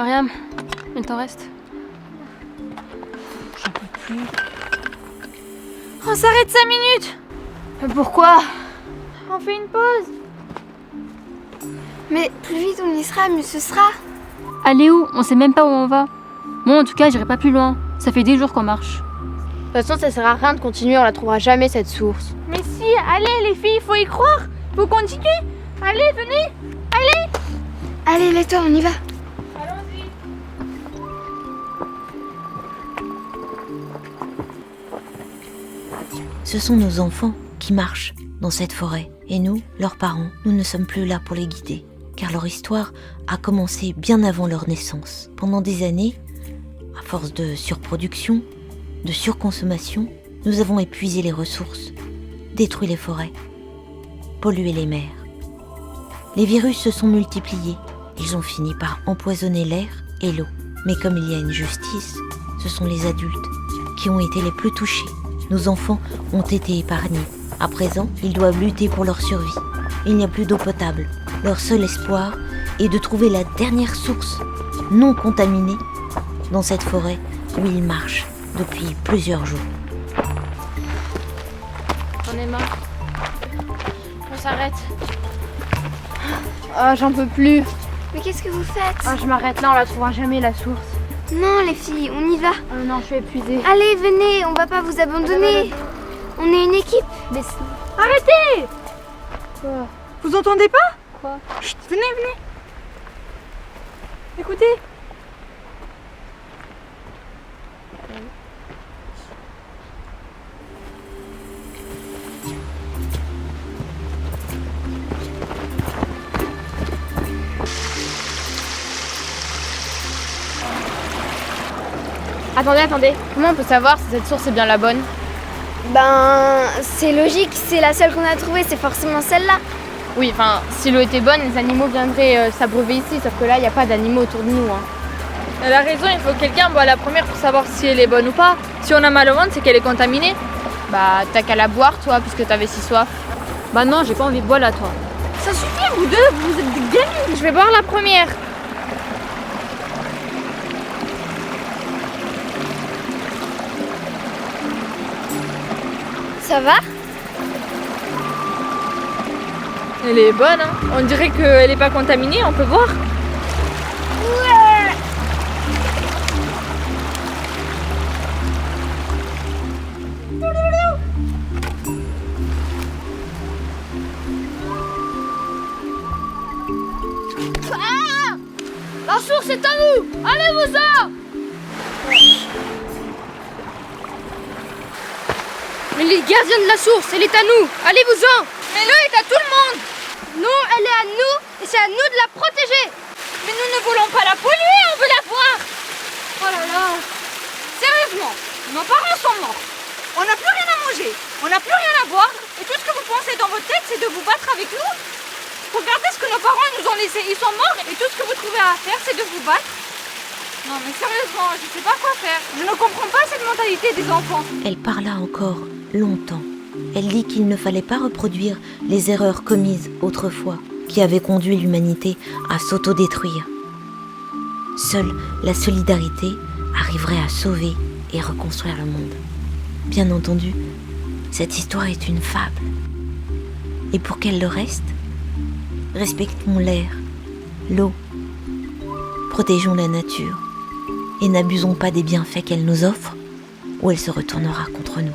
Mariam, il t'en reste? J'en peux plus. On s'arrête 5 minutes. Pourquoi? On fait une pause. Mais plus vite on y sera, mieux ce sera. Aller où? On sait même pas où on va. Moi en tout cas, j'irai pas plus loin. Ça fait des jours qu'on marche. De toute façon, ça sert à rien de continuer, on la trouvera jamais cette source. Mais si, allez les filles, faut y croire. Faut continuer. Allez, venez. Allez, lève-toi, on y va. Allons-y. Ce sont nos enfants qui marchent dans cette forêt. Et nous, leurs parents, nous ne sommes plus là pour les guider. Car leur histoire a commencé bien avant leur naissance. Pendant des années, à force de surproduction, de surconsommation, nous avons épuisé les ressources, détruit les forêts, pollué les mers. Les virus se sont multipliés. Ils ont fini par empoisonner l'air et l'eau. Mais comme il y a une justice, ce sont les adultes qui ont été les plus touchés. Nos enfants ont été épargnés. À présent, ils doivent lutter pour leur survie. Il n'y a plus d'eau potable. Leur seul espoir est de trouver la dernière source non contaminée dans cette forêt où ils marchent depuis plusieurs jours. J'en ai marre. On s'arrête. Ah, j'en peux plus. Mais qu'est-ce que vous faites? Ah, je m'arrête là, on la trouvera jamais la source. Non les filles, on y va. Non, je suis épuisée. Allez, venez, on va pas vous abandonner. On est une équipe. Arrêtez. Quoi? Vous entendez pas? Quoi? Chut, venez. Écoutez. Attendez. Comment on peut savoir si cette source est bien la bonne? Ben, c'est logique, c'est la seule qu'on a trouvée, c'est forcément celle-là. Oui, enfin, si l'eau était bonne, les animaux viendraient s'abreuver ici, sauf que là, il n'y a pas d'animaux autour de nous. Elle a raison, il faut que quelqu'un boive la première pour savoir si elle est bonne ou pas. Si on a mal au ventre, c'est qu'elle est contaminée. Bah, t'as qu'à la boire, toi, puisque t'avais si soif. Bah non, j'ai pas envie de boire là, toi. Ça suffit, vous deux, vous êtes des gamines. Je vais boire la première. Ça va? Elle est bonne, hein. On dirait qu'elle est pas contaminée, on peut voir. La source est à nous! Allez-vous-en! Mais les gardiens de la source, elle est à nous! Allez-vous-en! Mais l'eau est à tout le monde. Non, elle est à nous et c'est à nous de la protéger! Mais nous ne voulons pas la polluer, on veut la boire. Oh là là! Sérieusement, nos parents sont morts. On n'a plus rien à manger, on n'a plus rien à boire. Et tout ce que vous pensez dans votre tête, c'est de vous battre avec nous. Regardez ce que nos parents nous ont laissé. Ils sont morts et tout ce que vous trouvez à faire, c'est de vous battre. Non mais sérieusement, je sais pas quoi faire. Je ne comprends pas cette mentalité des enfants. Elle parla encore longtemps. Elle dit qu'il ne fallait pas reproduire les erreurs commises autrefois, qui avaient conduit l'humanité à s'autodétruire. Seule la solidarité arriverait à sauver et reconstruire le monde. Bien entendu, cette histoire est une fable. Et pour qu'elle le reste, respectons l'air, l'eau, protégeons la nature et n'abusons pas des bienfaits qu'elle nous offre ou elle se retournera contre nous.